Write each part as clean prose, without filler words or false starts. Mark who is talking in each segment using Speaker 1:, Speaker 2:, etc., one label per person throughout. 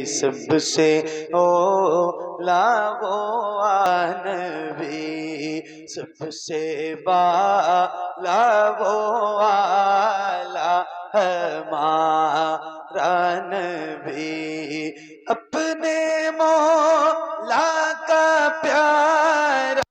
Speaker 1: सबसे ओला वो नबी, सबसे बाला वो आला हमारा नबी, अपने मौला का प्यारा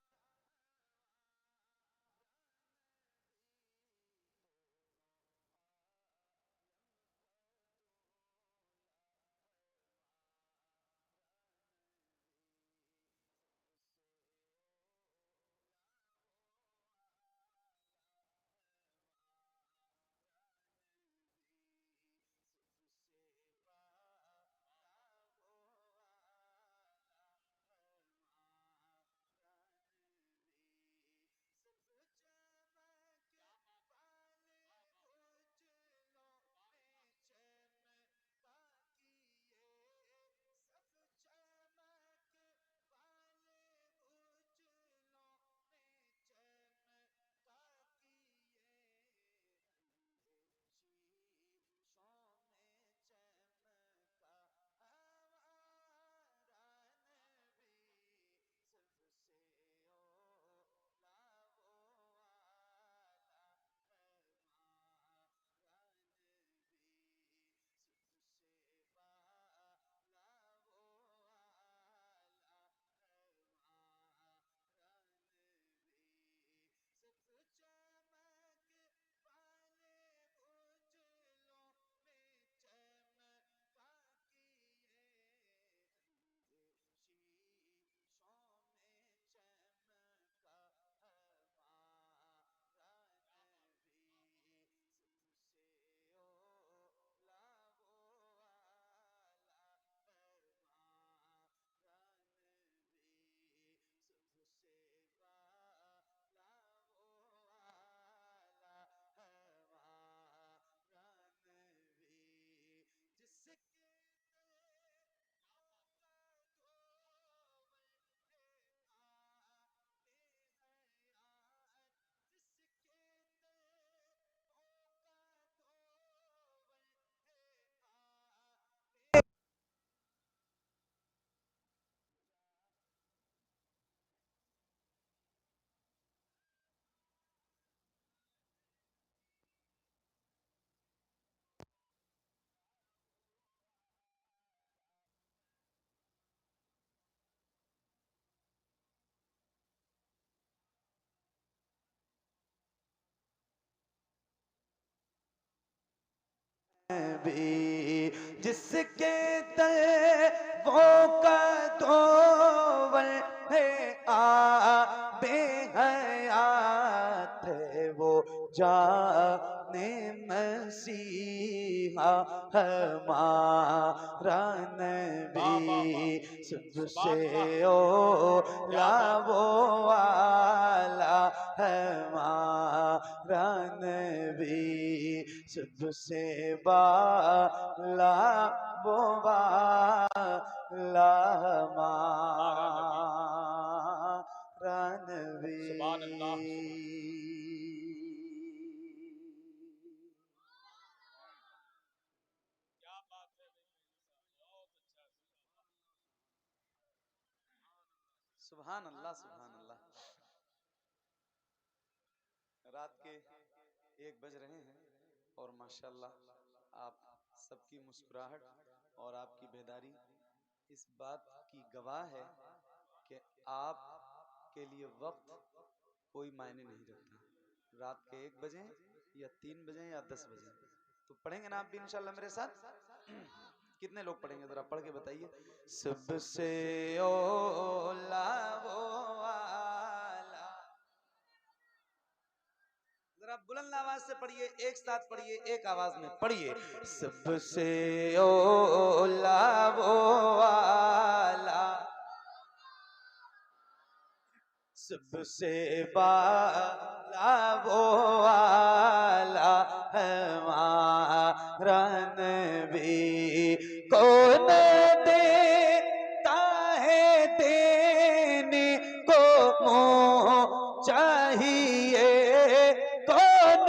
Speaker 1: भी, जिसके वो का तोवल है बेहयात है वो जाने मसीहा हमारा नबी, सबसे ओला वो आला हमारा नबी, सबसे बाला वो बाला हमारा नबी। सुभान अल्लाह। क्या बात है, बहुत अच्छा। सुभान अल्लाह, सुभान अल्लाह। रात के 1 बज रहे हैं और माशाल्लाह आप सबकी मुस्कुराहट और आपकी बेदारी इस बात की गवाह है कि आप के लिए वक्त कोई मायने नहीं रखता। रात के 1 बजे या 3 बजे या 10 बजे, तो पढ़ेंगे ना आप भी इंशाल्लाह मेरे साथ? कितने लोग पढ़ेंगे जरा पढ़ के बताइए। सबसे ओला वो आला, जरा बुलंद आवाज से पढ़िए, एक साथ पढ़िए, एक आवाज में पढ़िए। सबसे ओला वो आला, सबसे बाला वो आला हमारा नबी, कौन देता है देने को मोह चाहिए, कौन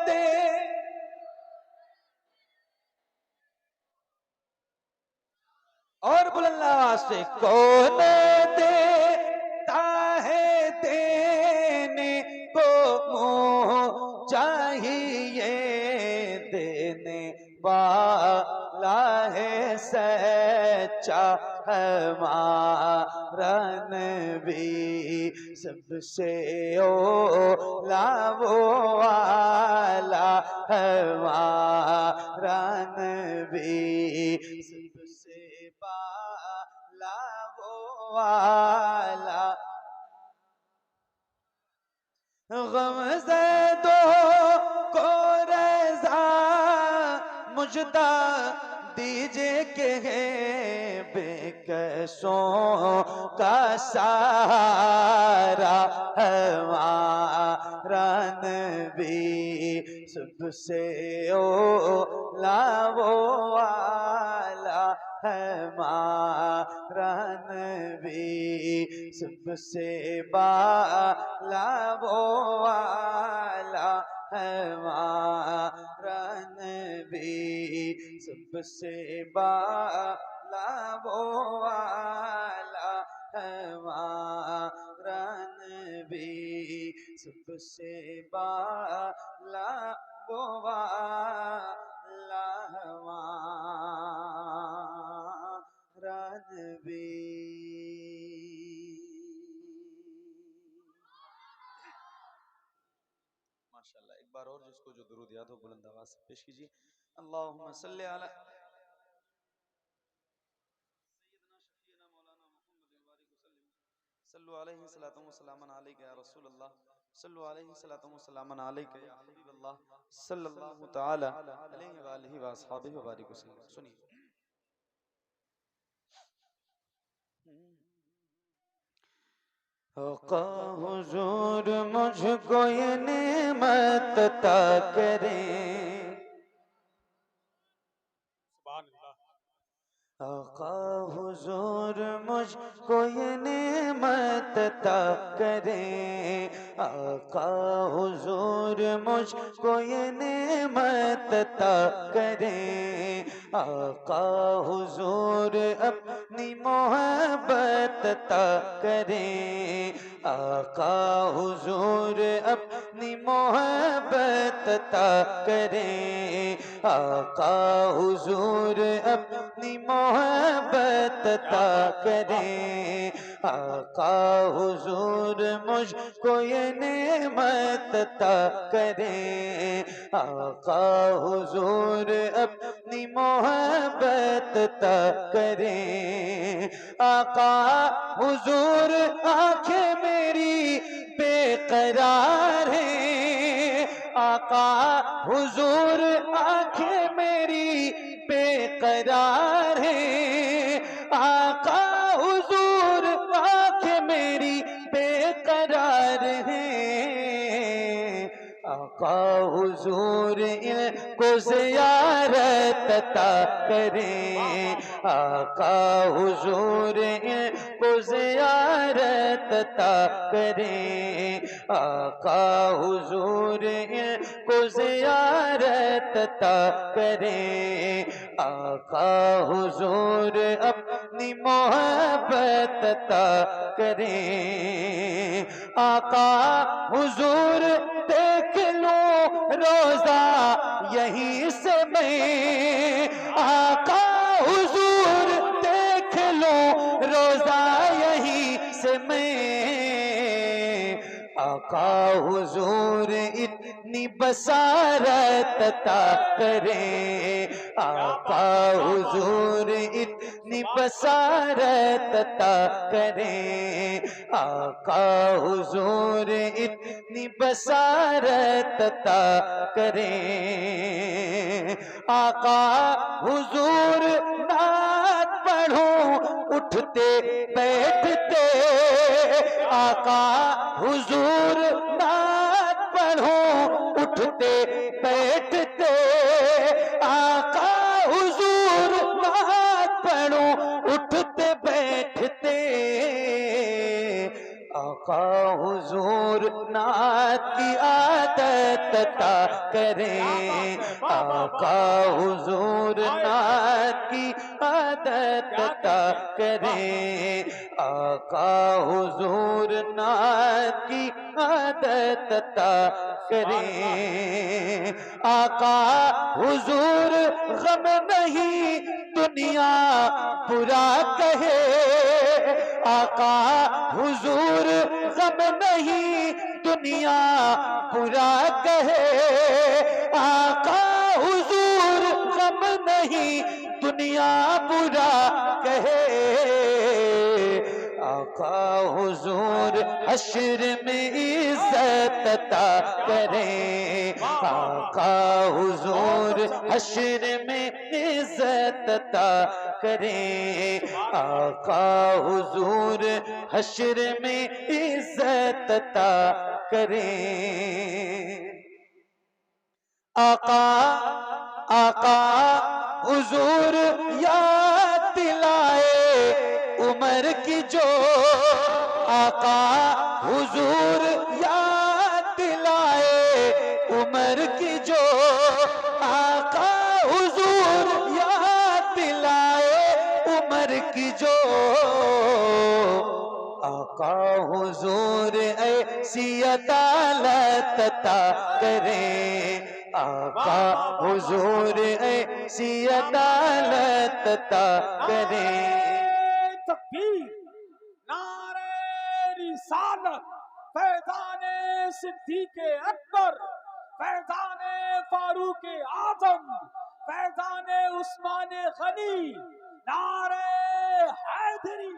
Speaker 1: दे
Speaker 2: और बुलंद आवाज से कौन देता है देने को मुँह चाहिए देने वाला है सच्चा हमारा नबी सबसे ओला वो वाला हमारा नबी सबसे बाला वो वाला गमज़दो को रज़ा मुझदा दीजिए के बेकसों का सहारा हमारा नबी सबसे ओला वो वाला हमारा नबी सबसे बाला वो वाला हमारा नबी सबसे बाला वो वाला हमारा नबी सबसे बाला वो वाला हमारा नबी।
Speaker 1: माशाल्लाह, एक बार और जिसको जो दुरूद याद हो बुलंद आवाज से पेश कीजिए। अल्लाहुम्मा सल्ली अला सय्यदना शफीना मौलाना मुहम्मद बारिक वसल्लम सल्लु अलैहि सलातु व सलामन अलैका या रसूल अल्लाह सल्लु अलैहि सलातु व सलामन अलैका या हबीब अल्लाह सल्लल्लाहु तआला अलैहि व आलिहि व अस्हाबिहि व बारिक वसल्लम। सुनिए
Speaker 2: आका हुजूर मुझको ये नेमत अता करें, आका हुजूर मुझको ये नेमत अता करें, आका हुजूर मुझको ये नेमत अता करें, आका हुजूर अपनी मोहब्बत अता करें, आका हुजूर अपनी मोहब्बत अता करें, आका हुजूर अपनी मोहब्बत अता करें, आका हुजूर मुझको ये नेमत अता करें, आका हुजूर अपनी मोहब्बत अता करें, आका हुजूर आंखें मेरी बेकरार है, आका हुजूर आंखें मेरी बेकरार है, आका हुजूर आंखें मेरी बेकरार है, आका हुजूर इनको ज़ियारत अता करें, आका हुजूर इनको ज़ियारत अता करें, आका हुजूर इनको ज़ियारत अता करें, आका हुजूर अपनी मोहब्बत अता करें, आका हुजूर देख लो रोजा यहीं से मैं, आका हुजूर देख लो रोजा यहीं से मैं, आका हुजूर इतनी बसारत अता करें, आका हुजूर इतनी बसारत अता करें, आका हुजूर इतनी बसारत अता करें, आका हुजूर नात पढ़ूं उठते बैठते, आका हुजूर नात पढ़ूं उठते बैठते, आका हुजूर नात पढ़ूं उठते बैठते, आका हुजूर नात की आदत अता करें, आका हुजूर नात की आदत अता करें, आका हुजूर नात की आदत अता करें। आका हुजूर गम नहीं दुनिया बुरा कहे, आका हुजूर गम नहीं दुनिया बुरा कहे, आका हुजूर गम नहीं दुनिया बुरा कहे, आका हुजूर हश्र में इज्जत अता करें, आका हुजूर हश्र में इज्जत अता करें, आका हुजूर हश्र में इज्जत अता करें। आका आका हुजूर याद दिलाए उमर की जो, आका हुजूर याद दिलाए उमर की जो, आका हुजूर याद दिलाए उमर की जो, आका हुजूर ऐसी अदालत अता करें, आका हुजूर ऐसी अदालत अता करें।
Speaker 3: तकबीर, नारे रिसालत, फैज़ाने सिद्दीक़े अकबर, फैज़ाने फारूक़े आज़म, फैज़ाने उस्माने गनी, नारे हैदरी।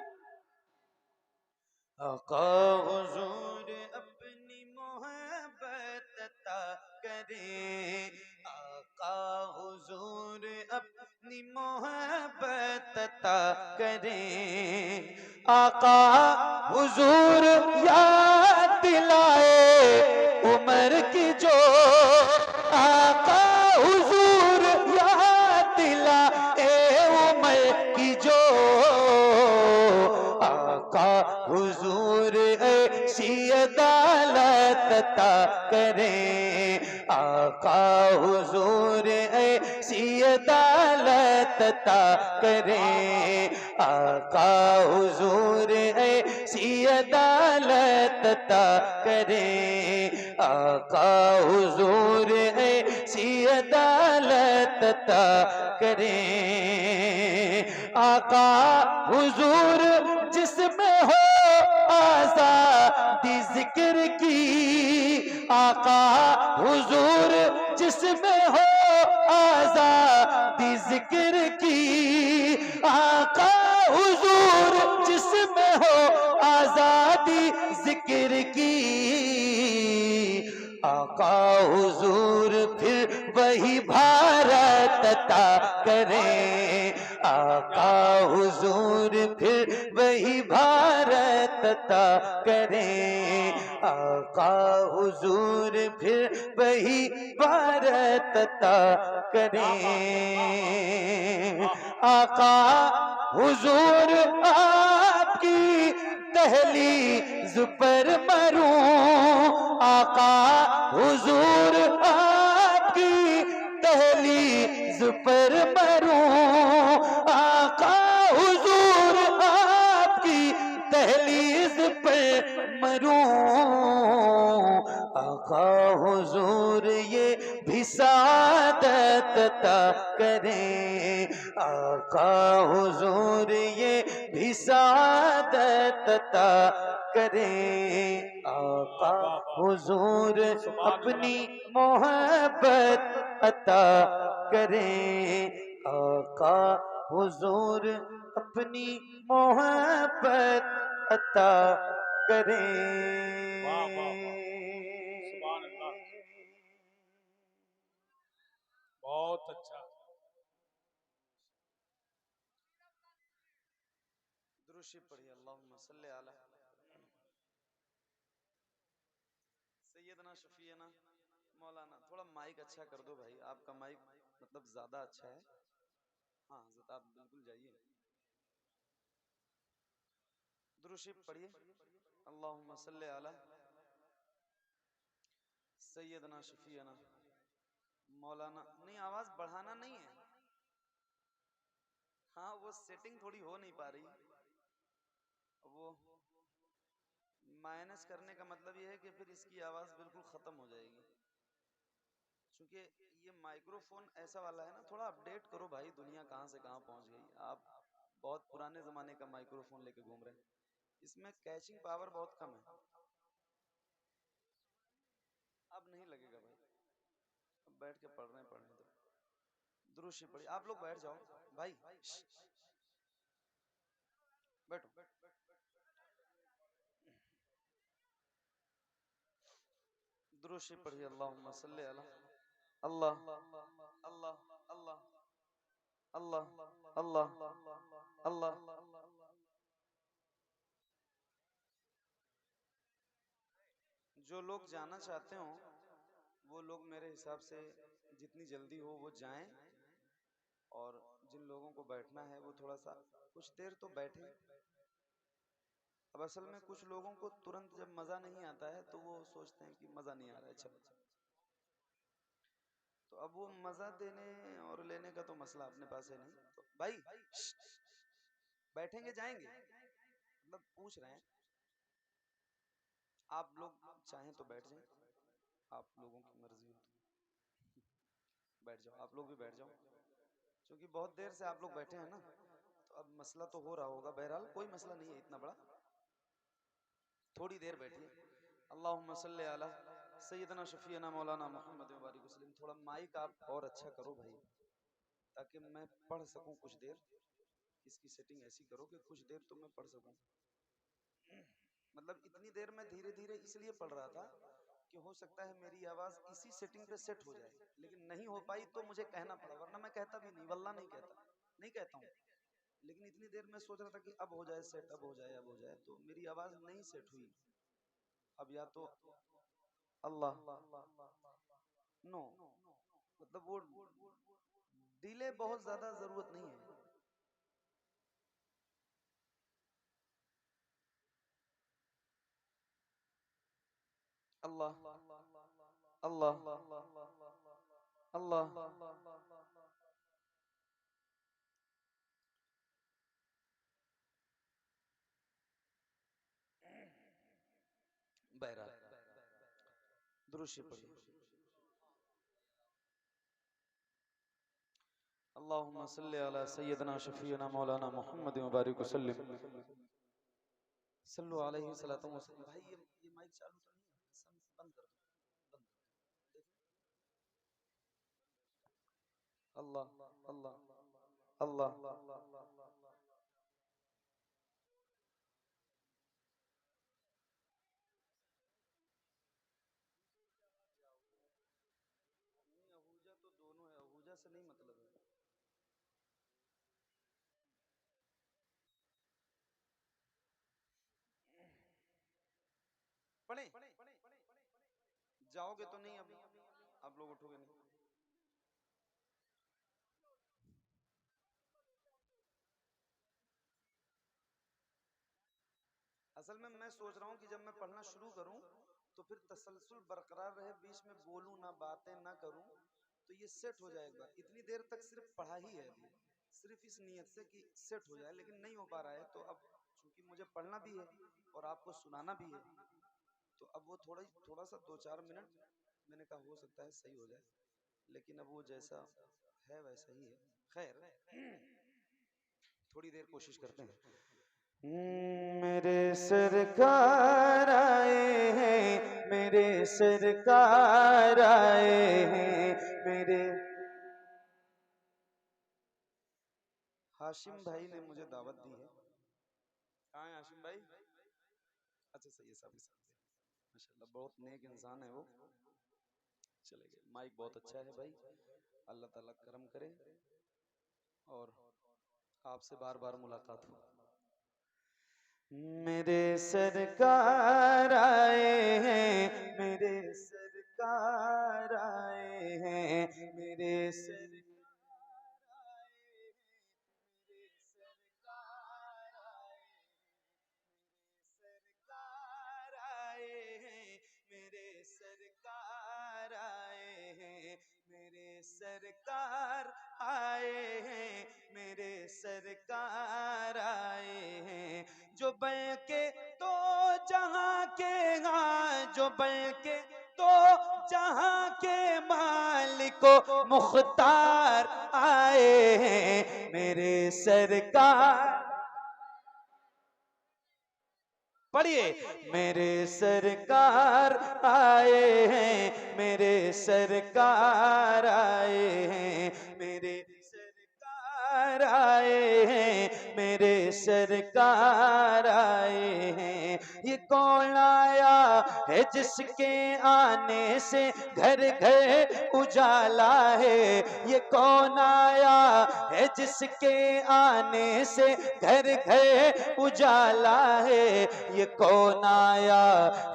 Speaker 2: आका हुजूर अपनी मोहब्बत अता करें, आका हुजूर अपनी मोहब्बत अता करें, आका हुजूर याद दिलाए उमर की जो, आका हुजूर याद दिलाए उमर की जो, आका हुजूर ऐसी अदालत अता करें, आका हुजूर ऐसी अदालत अता करें, आका हुजूर ऐसी अदालत अता करें, आका हुजूर ऐसी अदालत अता करें। आका हुजूर जिसमें हो आजादी जिक्र की, आका हुजूर जिसमें हो आजादी जिक्र की, आका हुजूर जिसमें हो आजादी जिक्र की, आका हुजूर फिर वही भारत अता करें, आका हुजूर फिर वही भारत अता करें, आका हुजूर फिर वही भारत अता करें। आका हुजूर आपकी दहलीज पर मरूं, आका हुजूर आपकी दहलीज पर मरूं, आका हुजूर आपकी दहलीज पर मरूं, आका हुजूर ये भी सादत अता करें, आका हुजूर ये भी सादत अता करें, आका हुजूर अपनी मोहब्बत अता करें, आका हुजूर अपनी मोहब्बत अता करें।
Speaker 3: वाह वाह वाह, सुभान अल्लाह, बहुत अच्छा।
Speaker 1: दुरूशी पढ़िए, अल्लाहुम्मा सल्ली अला सैयदना शफीना मौलाना। थोड़ा माइक अच्छा कर दो भाई, आपका माइक मतलब ज्यादा अच्छा है। हाँ हज़रत आप बिल्कुल जाइए, दुरूशी पढ़िए, अल्लाहुम्मा सल्ली अला सैयदना शफीना मौलाना। नहीं, आवाज बढ़ाना नहीं है। हाँ वो सेटिंग थोड़ी हो नहीं पा रही, वो माइनस करने का मतलब ये है कि फिर इसकी आवाज़ बिल्कुल ख़त्म हो जाएगी। क्योंकि ये माइक्रोफोन ऐसा वाला है ना, थोड़ा अपडेट करो भाई, दुनिया कहाँ से कहाँ पहुँच गई। आप बहुत पुराने ज़माने का माइक्रोफोन लेके घूम रहे हैं, इसमें कैचिंग पावर बहुत कम है। अब नहीं लगेगा भाई, अब बैठ के पढ़ रहे हैं, पढ़ने दो, दुरुस्त पढ़िए। आप लोग बैठ जाओ भाई, बैठो। दुरुस्त पढ़िए। अल्लाहुम्मा सल्ली अला अल्लाह अल्लाह अल्लाह अल्लाह अल्लाह अल्लाह। जो लोग जाना चाहते हो वो लोग मेरे हिसाब से जितनी जल्दी हो वो जाएं, और जिन लोगों को बैठना है वो थोड़ा सा कुछ देर तो बैठे। अब असल में कुछ लोगों को तुरंत जब मज़ा नहीं आता है तो वो सोचते हैं कि मज़ा नहीं आ रहा है, चलो। तो अब वो मज़ा देने और लेने का तो मसला अपने पास है नहीं। तो भाई बैठेंगे जाएंगे, मतलब पूछ रहे हैं। आप लोग चाहें तो बैठ जाएं, आप लोगों की मर्जी हो तो बैठ जाओ। आप लोग भी बैठ जाओ, क्योंकि बहुत देर से आप लोग बैठे हैं ना, तो अब मसला तो हो रहा होगा। बहरहाल कोई मसला नहीं है इतना बड़ा, थोड़ी देर बैठिए। अल्लाहुम्मा सल्ली अला सय्यदना शफीना मौलाना मोहम्मद व बारिक वसल्लम। थोड़ा माइक आप और अच्छा करो भाई, ताकि मैं पढ़ सकूं कुछ देर। इसकी सेटिंग ऐसी करो कि कुछ देर तो मैं पढ़ सकूं। मतलब इतनी देर में धीरे धीरे इसलिए पढ़ रहा था कि हो सकता है मेरी आवाज इसी सेटिंग पे सेट हो जाए, लेकिन नहीं हो पाई तो मुझे कहना पड़ा, वरना मैं कहता भी नहीं, वल्ला नहीं कहता, नहीं कहता हूँ। लेकिन इतनी देर में सोच रहा था कि अब हो जाए सेट, अब हो जाए, अब हो जाए, तो मेरी आवाज नहीं सेट हुई। अब या तो अल्लाह नो, मतलब वो डिले बहुत ज्यादा जरूरत नहीं है। अल्लाह अल्लाह अल्लाह बहरहाल दुरूद पढ़िए। अल्लाहुम्मा सल्ली अला सय्यदना शफीना मौलाना मोहम्मद व बारिक वसल्लम। सल्लु अलैहि सलातु व सलाम। भाई ये माइक चालू तो नहीं है, बंद कर दो, बंद कर दो। देखो अल्लाह अल्लाह अल्लाह। नहीं, अहूजा तो दोनों है, अहूजा से नहीं मतलब है। पढ़े जाओगे तो नहीं, अभी आप लोग उठोगे नहीं। असल में मैं सोच रहा हूँ कि जब मैं पढ़ना शुरू करूँ तो फिर तसलसल बरकरार रहे, बीच में बोलूँ ना, बातें ना करूँ, तो ये सेट हो जाए एक बार। इतनी देर तक सिर्फ पढ़ा ही है अभी, सिर्फ इस नियत से कि सेट हो जाए, लेकिन नहीं हो पा रहा है। तो अब चूंकि मुझे पढ़ना भी है और आपको सुनाना भी है, तो अब वो थोड़ा सा 2-4 मिनट मैंने कहा हो सकता है सही हो जाए, लेकिन अब वो जैसा है वैसा ही है। खैर, थोड़ी देर कोशिश करते हैं। मेरे सरकार आए हैं, मेरे सरकार आए हैं, मेरे हाशिम भाई ने मुझे दावत दी है। कहाँ है हाशिम भाई? अच्छा सही है, साहब के साथ माशाल्लाह, बहुत नेक इंसान है वो। चले गए। माइक बहुत अच्छा है भाई, अल्लाह ताला करम करे और आपसे बार बार मुलाकात हो। मेरे सरकार आए हैं, मेरे सरकार आए हैं, मेरे सरकार आए हैं, मेरे सरकार आए हैं, मेरे सरकार आए हैं, मेरे सरकार आए हैं, मेरे सरकार आए हैं,
Speaker 2: मेरे सरकार आए हैं, जो बन के तो जहां के जो बन के तो जहां के मालिको मुख्तार आए हैं, मेरे सरकार। पढ़िए, मेरे सरकार आए हैं, मेरे सरकार आए हैं, मेरे सरकार आए हैं, मेरे सरकार आए हैं। ये कौन आया है जिसके आने से घर घर उजाला है, ये कौन आया है जिसके आने से घर घर उजाला है, ये कौन आया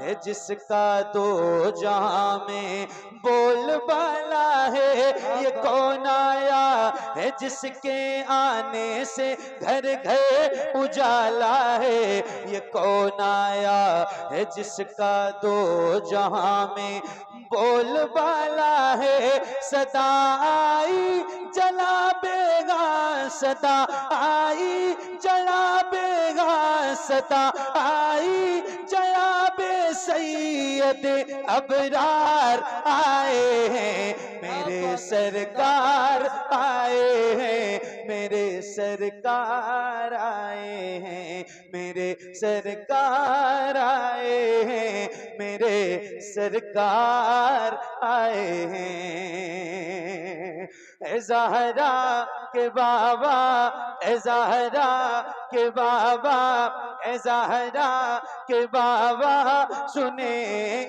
Speaker 2: है जिसका दो जहां में बोलबाला है, ये कौन आया है जिसके आने से घर घर उजाला है, ये कौन आया है जिसका दो जहां में बोलबाला है। सदा आई जला बेगा, सदा आई जला बेगा, सदा आई जया बे सैयद अबरार आए हैं, मेरे सरकार आए हैं, मेरे सरकार आए हैं, मेरे सरकार आए हैं, मेरे सरकार आए हैं। ए ज़हरा के बाबा, ए ज़हरा के बाबा, ए ज़हरा के बाबा सुने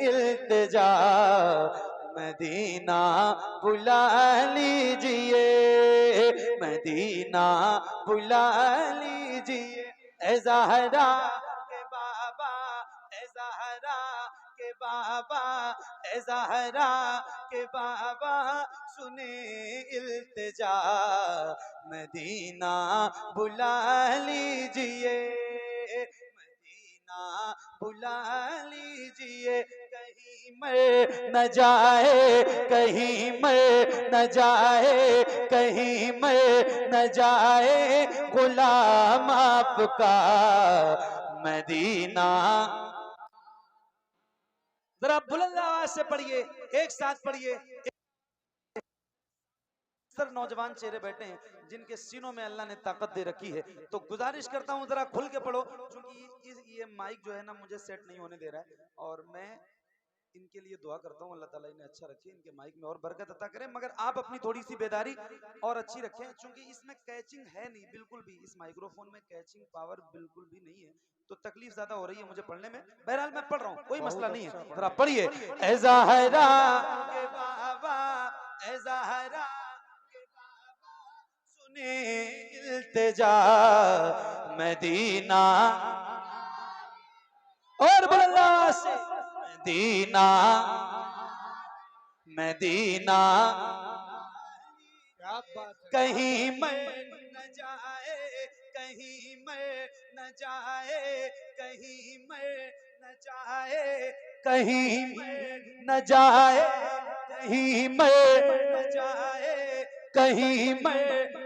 Speaker 2: इल्तिजा, मदीना बुला लीजिए, मदीना बुला लीजिए। ए ज़हरा के बाबा, ए ज़हरा के बाबा, ए ज़हरा के बाबा सुने इल्तिजा, मदीना बुला लीजिए, मदीना बुला लीजिए। कहीं मर न जाए, कहीं मर न जाए, कहीं मर न जाए गुलाम आपका मदीना। जरा बुलंद आवाज से पढ़िए, एक साथ पढ़िए। सर नौजवान चेहरे बैठे हैं जिनके सीनों में अल्लाह ने ताकत दे रखी है, तो गुजारिश करता हूं जरा खुल के पढ़ो, क्योंकि ये माइक जो है ना मुझे सेट नहीं होने दे रहा है, और मैं इनके लिए दुआ करता हूं अल्लाह ताला इन्हें अच्छा रखे, इनके माइक में और बरकत अता करें, मगर आप अपनी थोड़ी सी बेदारी और अच्छी रखें, क्योंकि इसमें कैचिंग है नहीं बिल्कुल भी, इस माइक्रोफोन में कैचिंग पावर बिल्कुल भी नहीं है, तो तकलीफ ज्यादा हो रही है मुझे पढ़ने में। बहरहाल मैं पढ़ रहा हूं, कोई मसला नहीं है, जरा पढ़िए। ए ज़हरा के बाबा, ए ज़हरा के बाबा सुने इल्तिजा, मदीना और बुलंदा से मदीना, मदीना
Speaker 3: क्या बात है।
Speaker 2: कहीं मर न जाए, कहीं मर न जाए, कहीं मर न जाए, कहीं मर न जाए, कहीं मर न जाए, कहीं मर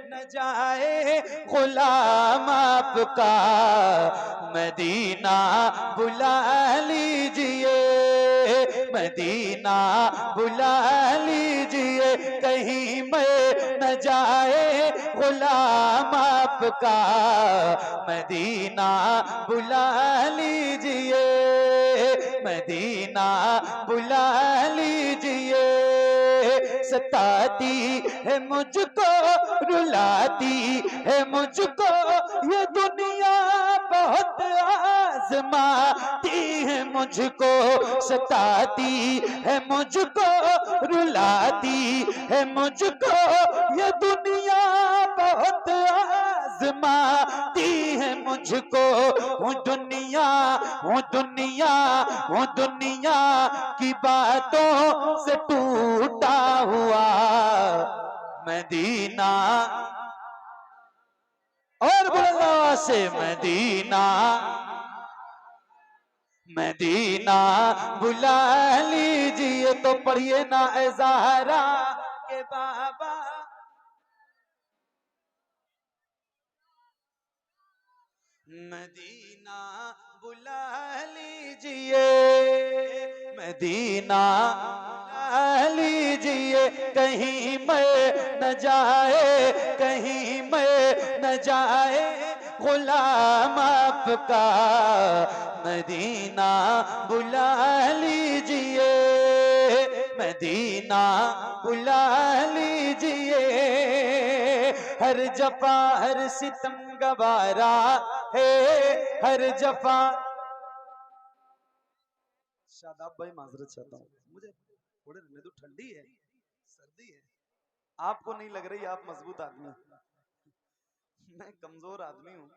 Speaker 2: न जाए गुलाम आपका मदीना बुला लीजिए, मदीना बुला लीजिए। कहीं मर न जाए गुलाम आपका मदीना बुला लीजिए, मदीना बुला लीजिए। सताती है मुझको, रुलाती है मुझको ये दुनिया, बहुत आजमाती है मुझको, सताती है मुझको, रुलाती है मुझको ये दुनिया, बहुत आजमाती है मुझको। हूँ दुनिया, हूँ दुनिया, हूँ दुनिया की बातों से टूटा हुआ मदीना और बुलंद से मदीना, मदीना बुला लीजिए। तो पढ़िए ना ए ज़हरा के बाबा, मदीना बुला लीजिए, मदीना बुला लीजिए, कहीं मैं न जाए, कहीं मैं न जाए गुलाम आपका, मदीना बुला लीजिए, मदीना बुला लीजिए, हर जफा हर सितम गवारा है, हर जफा। शादाब भाई माजरत चाहता हूँ, मुझे थोड़े रहने दो, ठंडी है, सर्दी है। आपको नहीं लग रही, आप मजबूत आदमी, मैं कमजोर आदमी हूँ,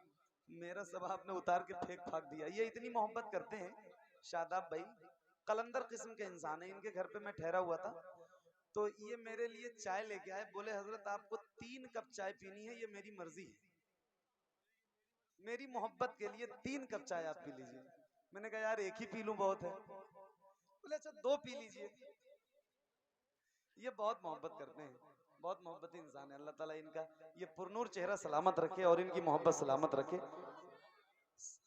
Speaker 2: मेरा सब आपने उतार के फेंक फाक दिया। ये इतनी मोहब्बत करते हैं शादाब भाई, कलंदर किस्म के इंसान है। इनके घर पे मैं ठहरा हुआ था, तो ये मेरे लिए चाय लेके आए, बोले हजरत आपको 3 कप चाय पीनी है, ये मेरी मर्जी है, मेरी मोहब्बत के लिए 3 कप चाय आप पी लीजिए। मैंने कहा यार एक ही पी लूं बहुत है, बोले अच्छा 2 पी लीजिए। ये बहुत मोहब्बत करते हैं, बहुत मोहब्बती इंसान है। अल्लाह ताला इनका ये पुरनूर चेहरा सलामत रखे और इनकी मोहब्बत सलामत रखे।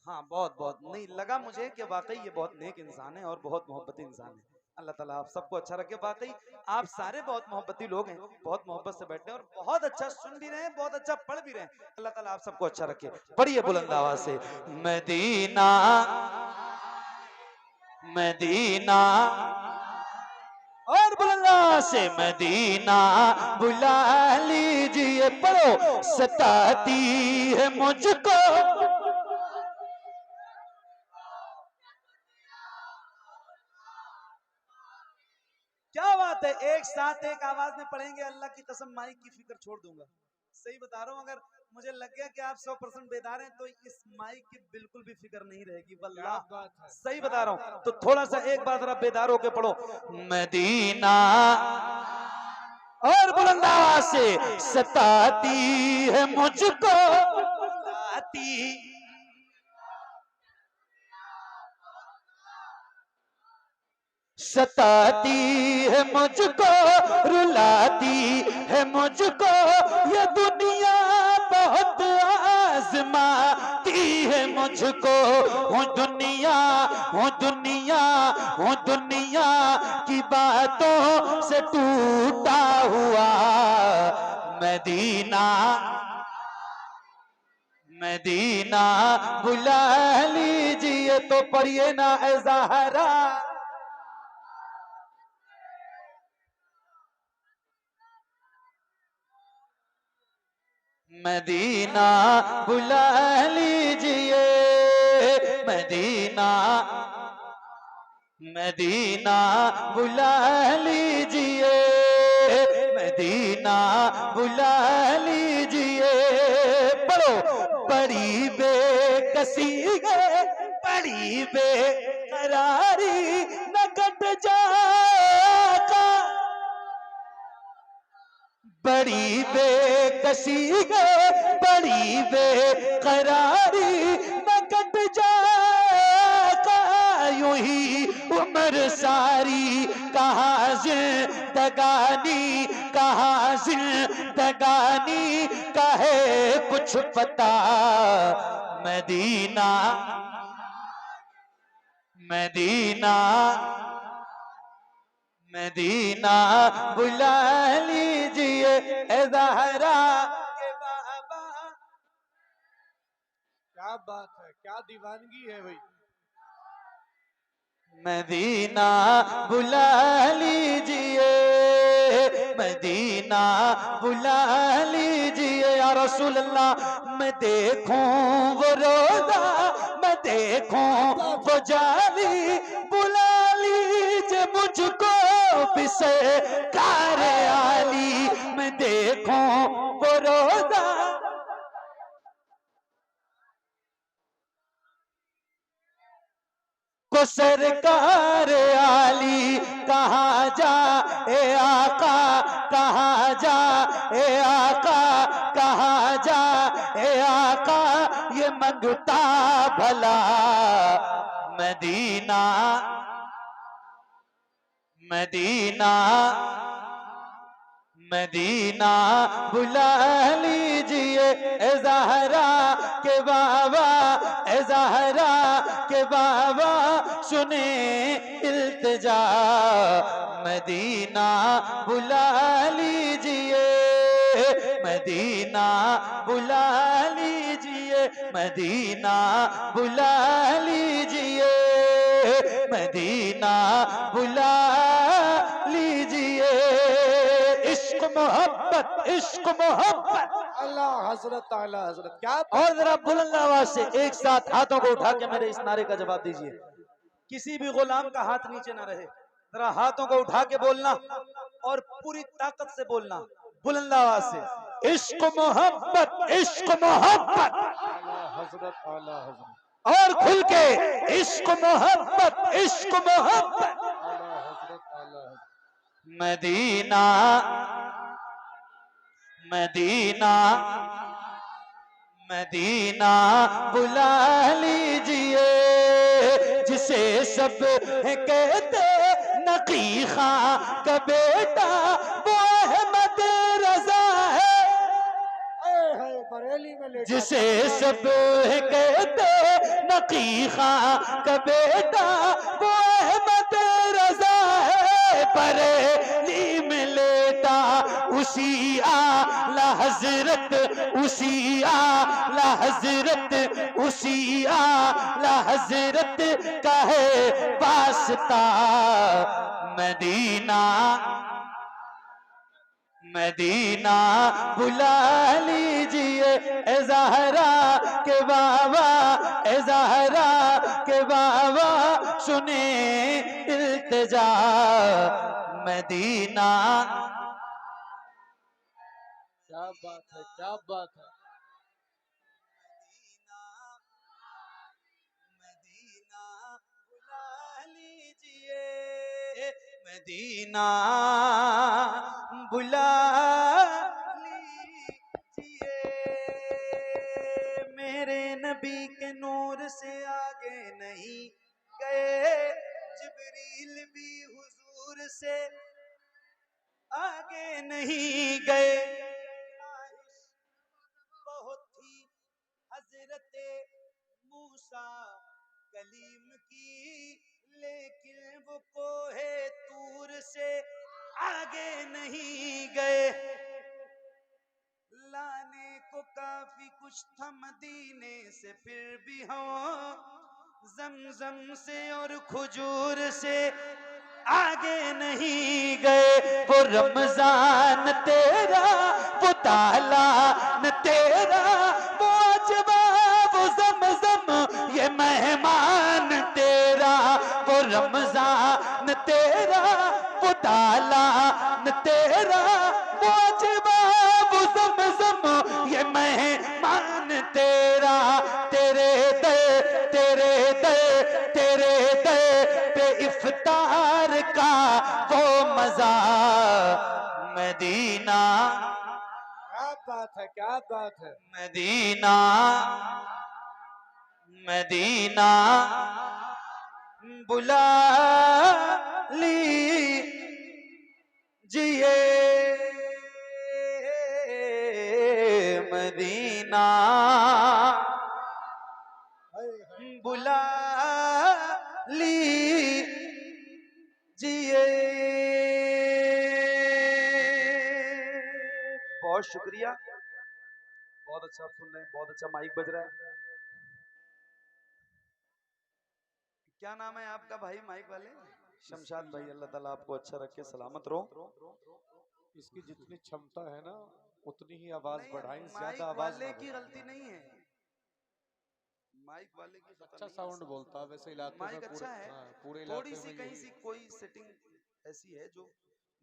Speaker 2: हाँ बहुत बहुत नहीं लगा मुझे कि वाकई ये बहुत नेक इंसान है और बहुत मोहब्बती इंसान है। अल्लाह ताला आप सबको अच्छा रखे। वाकई आप सारे बहुत मोहब्बती लोग हैं, बहुत मोहब्बत से बैठे हैं और बहुत अच्छा सुन भी रहे हैं, बहुत अच्छा पढ़ भी रहे हैं। अल्लाह ताला आप सबको अच्छा रखे। पढ़िए बुलंद आवाज से, मदीना मदीना, और बुलंद आवाज से मदीना बुला लीजिए। पढ़ो, सताती है मुझको, क्या बात है, एक साथ एक आवाज में पढ़ेंगे, अल्लाह की कसम माइक की फिक्र छोड़ दूंगा। सही बता रहा हूँ, अगर मुझे लग गया कि आप 100% बेदार हैं तो इस माइक की बिल्कुल भी फिक्र नहीं रहेगी, वल्लाह सही बता रहा हूँ। तो थोड़ा सा एक बार जरा बेदार होके पढ़ो, मदीना, और बुलंद आवाज से, सताती है मुझको, सताती, सताती है मुझको, रुलाती है मुझको, ये दुनिया बहुत आजमाती है मुझको। हूँ दुनिया, हूँ दुनिया, हूँ दुनिया की बातों से टूटा हुआ, मदीना मदीना बुला लीजिए। तो पढ़िए ना ए ज़हरा, मदीना बुला लीजिए, मदीना मदीना बुला लीजिए, मदीना बुला लीजिए। पढ़ो, बड़ी बेकसी है, बड़ी बेकरारी न कट जाएगा, बड़ी बेकसी है, बड़ी बेकरारी न कट जाएगा, यूं ही उम्र सारी कहाँ जिंदगानी, कहाँ जिंदगानी का है कुछ पता, मदीना मदीना मदीना बुला लीजिए ए ज़हरा के बाबा।
Speaker 3: क्या बात है, क्या दीवानगी है भाई।
Speaker 2: मदीना बुला लीजिए, मदीना बुला लीजिए या रसूल अल्लाह। मैं देखूं वो रोजा, मैं देखूं वो जाली, बुला लीजिए मुझको बिसे कार आली। मैं देखूं वो रोजा, को सरकार आली, कहाँ जा ए आका, कहाँ जा ए आका, कहाँ जा ए आका, ये मंगता भला मदीना मदीना मदीना बुला लीजिए। लीजिए ए ज़हरा के बाबा, ए ज़हरा के बाबा सुने इल्तिजा, मदीना बुला लीजिए, मदीना बुला लीजिए, मदीना बुला लीजिए, मदीना बुला लीजिए। इश्क मोहब्बत, इश्क मोहब्बत।
Speaker 3: अल्लाह हजरत, आला हजरत, क्या
Speaker 2: और जरा बुलंद आवाज से एक साथ हाथों को उठा के मेरे इस नारे का जवाब दीजिए। किसी भी गुलाम का हाथ नीचे ना रहे, जरा हाथों को उठा के बोलना और पूरी ताकत से बोलना बुलंद आवाज से, इश्क मोहब्बत, इश्क मोहब्बत।
Speaker 3: आला हजरत, आला हजरत,
Speaker 2: और खुल के, इश्क मोहब्बत, इश्क मोहब्बत।
Speaker 3: आला हजरत, आला हजरत।
Speaker 2: मदीना, मदीना, मदीना बुला लीजिए, जिसे सब कहते नकी खां का बेटा वो अहमद रजा है,
Speaker 3: बरेली में लेटा
Speaker 2: जिसे सब कहते नकी खां का बेटा वो अहमद रजा है, बरेली में लेटा उसी आला हजरत, उसी आला हजरत, उसी आला हजरत का है वास्ता। मदीना, मदीना बुला लीजिए ए ज़हरा के बाबा, ए ज़हरा के बाबा सुने इल्तिजा, मदीना।
Speaker 3: क्या बात है, क्या बात है।
Speaker 2: मदीना बुला लीजिए, मदीना बुला लीजिए, मेरे नबी के नूर से आगे नहीं गए, जिब्रील भी हुजूर से आगे नहीं गए, बहुत थी हजरत मूसा कलीम की, लेकिन वो कोहे तूर से आगे नहीं गए, लाने को काफी कुछ था मदीने से, फिर भी हम जमजम से और खजूर से आगे नहीं गए, वो रमजान तेरा, वो तालान तेरा, वो अजवा, वो ज़मज़म, ये मेहमान तेरा, वो रमजान तेरा, वो तालान तेरा, वो अजवा, वो ज़मज़म, ये मेहमान तेरा, तेरे दे, तेरे दे, तेरे दे पे इफ्तार का वो मजा, मदीना,
Speaker 3: क्या बात है, क्या बात है।
Speaker 2: मदीना, मदीना बुला लीजिए, मदीना बुला लीजिए। बहुत शुक्रिया, बहुत अच्छा आप सुन रहे हैं, बहुत अच्छा माइक बज रहा है। क्या नाम है आपका भाई माइक वाले? शमशाद भाई, अल्लाह ताला आपको अच्छा रखे, सलामत रहो।
Speaker 3: इसकी जितनी क्षमता है ना उतनी ही आवाज बढ़ाएं,
Speaker 2: माइक
Speaker 3: ज्यादा आवाज
Speaker 2: वाले
Speaker 3: ना
Speaker 2: की
Speaker 3: हो।
Speaker 2: गलती नहीं है, माइक वाले की पता
Speaker 3: अच्छा
Speaker 2: नहीं
Speaker 3: साउंड
Speaker 2: ऐसा।
Speaker 3: बोलता है वैसे इलाके में,
Speaker 2: माइक
Speaker 3: पूरे
Speaker 2: अच्छा है,
Speaker 3: हाँ, पूरे
Speaker 2: थोड़ी
Speaker 3: इलाके
Speaker 2: सी
Speaker 3: में
Speaker 2: कहीं
Speaker 3: यही
Speaker 2: सी कोई सेटिंग ऐसी है जो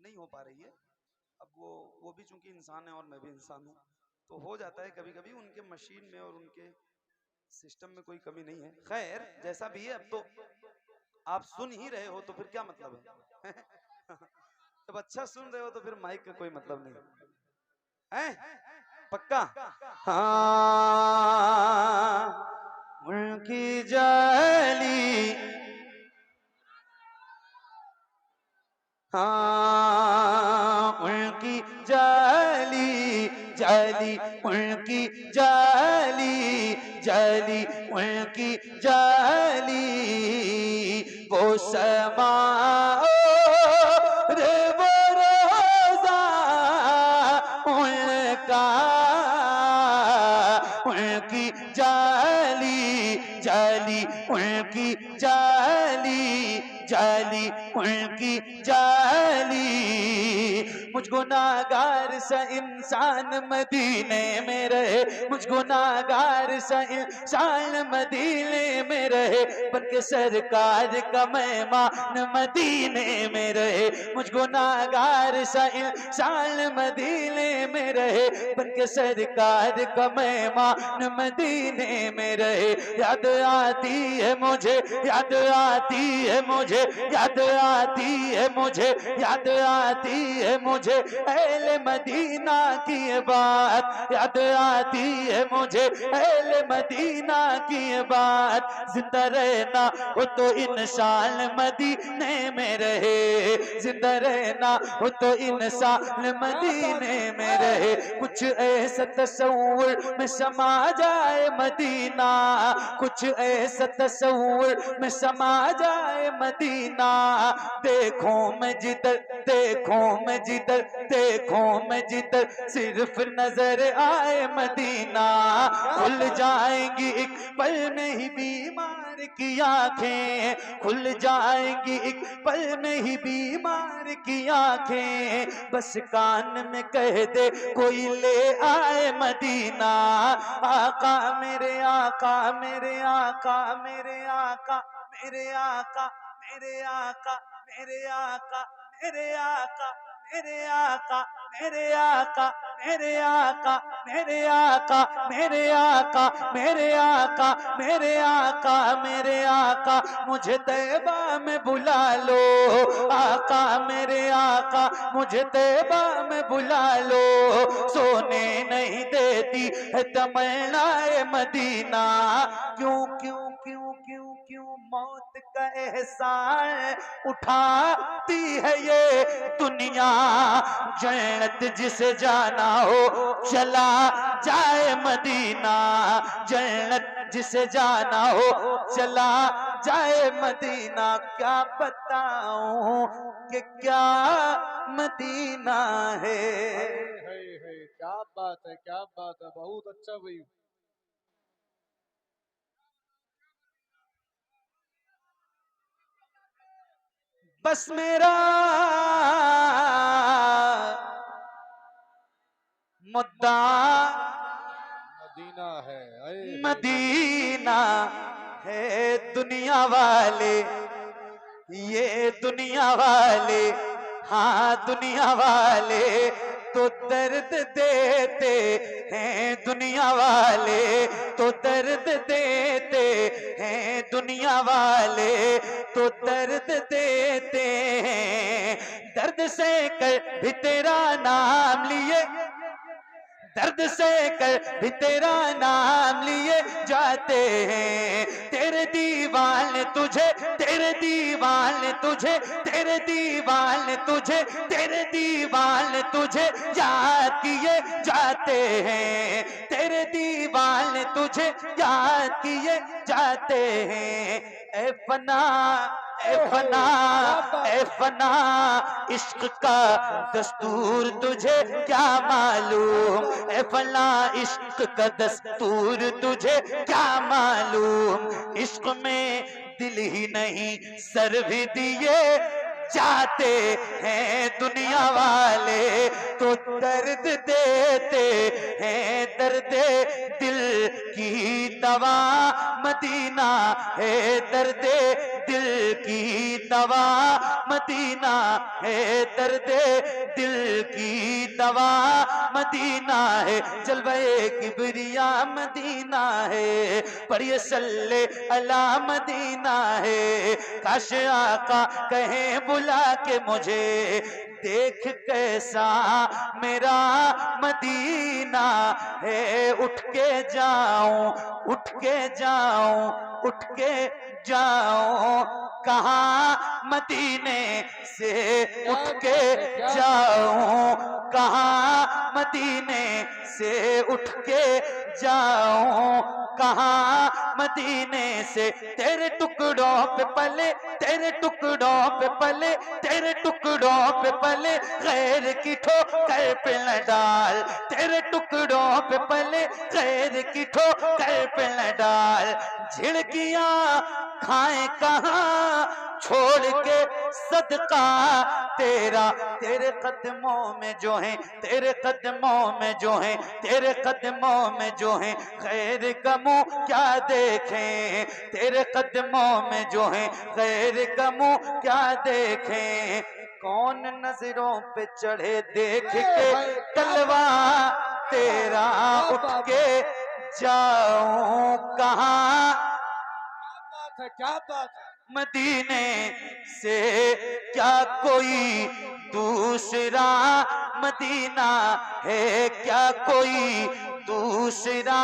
Speaker 2: नहीं हो पा रही है। अब वो भी चूंकि इंसान है और मैं भी इंसान हूँ, तो हो जाता है कभी कभी उनके मशीन में और उनके सिस्टम में कोई कमी नहीं है। खैर जैसा भी है, अब तो आप सुन ही रहे हो तो फिर क्या मतलब है। जब अच्छा सुन रहे हो तो फिर माइक का कोई मतलब नहीं है, पक्का। हाँ उनकी जाली, हाँ उनकी जाली जाली उनकी जाली, जाली उनकी जाली, वो समा रे वो रोजा उनका, उनकी जाली, जाली उनकी जाली, जाली उनकी जाली। मुझ गुनाहगार सा इंसान मदीने में रहे, मुझ गुनाहगार सा इंसान मदीने में रहे, बल्कि सरकार का मेहमान मदीने में रहे। मुझ गुनाहगार सा इंसान मदीने में रहे, बल्कि सरकार का मेहमान मदीने में रहे। याद आती है मुझे, याद आती है मुझे, याद आती है मुझे, याद आती है मुझे अहले मदीना की बात, याद आती है मुझे अहले मदीना की बात। जिंदा रहना हो तो इंसान मदीने में रहे, जिंदा रहना हो तो इंसान मदीने में रहे। कुछ ऐसा तस्वुर में समा जाए मदीना, कुछ ऐसा तस्वुर में समा जाए मदीना। देखो मैं जिधर, देखो मैं जिधर, देखो मैं जिधर, सिर्फ नजर आए मदीना। खुल जाएंगी एक पल में ही बीमार की आंखें, खुल जाएंगी एक पल में ही बीमार की आंखें। बस कान में कह दे कोई ले आए मदीना। आका मेरे आका, मेरे आका, मेरे आका, मेरे आका, मेरे आका, मेरे आका, मेरे आका, मेरे आका, मेरे आका, मेरे आका, मेरे आका, मेरे आका, मेरे आका, मेरे आका, मेरे आका, मुझे तैबा में बुला लो। आका मेरे आका, मुझे तैबा में बुला लो। सोने नहीं देती है तमन्नाए मदीना। क्यों क्यों क्यों क्यों क्यों मौत का एहसान उठाती है ये दुनिया। जन्नत जिसे जाना हो चला जाए मदीना, जन्नत जिसे जाना हो चला जाए मदीना। क्या बताऊं कि क्या मदीना है।
Speaker 3: क्या बात है, क्या बात है, बहुत अच्छा भाई।
Speaker 2: बस मेरा मुद्दा
Speaker 3: मदीना है,
Speaker 2: मदीना है। दुनिया वाले, ये दुनिया वाले, हाँ दुनिया वाले तो दर्द देते हैं, दुनिया वाले तो दर्द देते हैं, दुनिया वाले तो दर्द देते हैं। दर्द से कर भी तेरा नाम लिए, दर्द से कर भी तेरा नाम लिए जाते हैं। तेरे दीवाने तुझे, तेरे दीवाने तुझे, तेरे दीवाने तुझे, तेरे दीवाने तुझे याद किए जाते हैं। तेरे दीवाने तुझे याद किए जाते हैं। ए फना, ए फना, ए फना, इश्क का दस्तूर तुझे क्या मालूम। ए फना, इश्क का दस्तूर तुझे क्या मालूम। इश्क में दिल ही नहीं सर भी दिए जाते हैं। दुनिया वाले तो दर्द देते हैं, दर्द दिल की दवा मदीना है, दर्द दिल की दवा मदीना है, दर्द दिल की दवा मदीना है। जलवे किबरिया मदीना है, पर ये सल्ले अला मदीना है। काश आका कहे बुला के मुझे, देख कैसा मेरा मदीना है। उठ के जाऊं, उठ के जाऊं, उठ के जाऊं कहाँ, मदीने से उठ के जाऊं कहाँ, मदीने से उठ के जाऊं कहाँ, मदीने से तेरे टुकड़ों पे पले, तेरे टुकड़ों पे पले, तेरे टुकड़ों पे पले, गैर की ठोकर पे न डाल, तेरे टुकड़ों पे पले, गैर की ठोकर पे न डाल। झिड़कियां खाए कहाँ छोड़ के सदका तेरा, तेरे कदमों में जो है, तेरे कदमों में जो है, तेरे कदमों में जो है, खैर का मुंह क्या देखें, तेरे कदमों में जो है, खैर का मुंह क्या देखें। कौन नजरों पे चढ़े देख के तलवा तेरा, उठ के जाऊं कहाँ,
Speaker 3: क्या बात है,
Speaker 2: मदीने से क्या कोई दूसरा मदीना है, क्या कोई दूसरा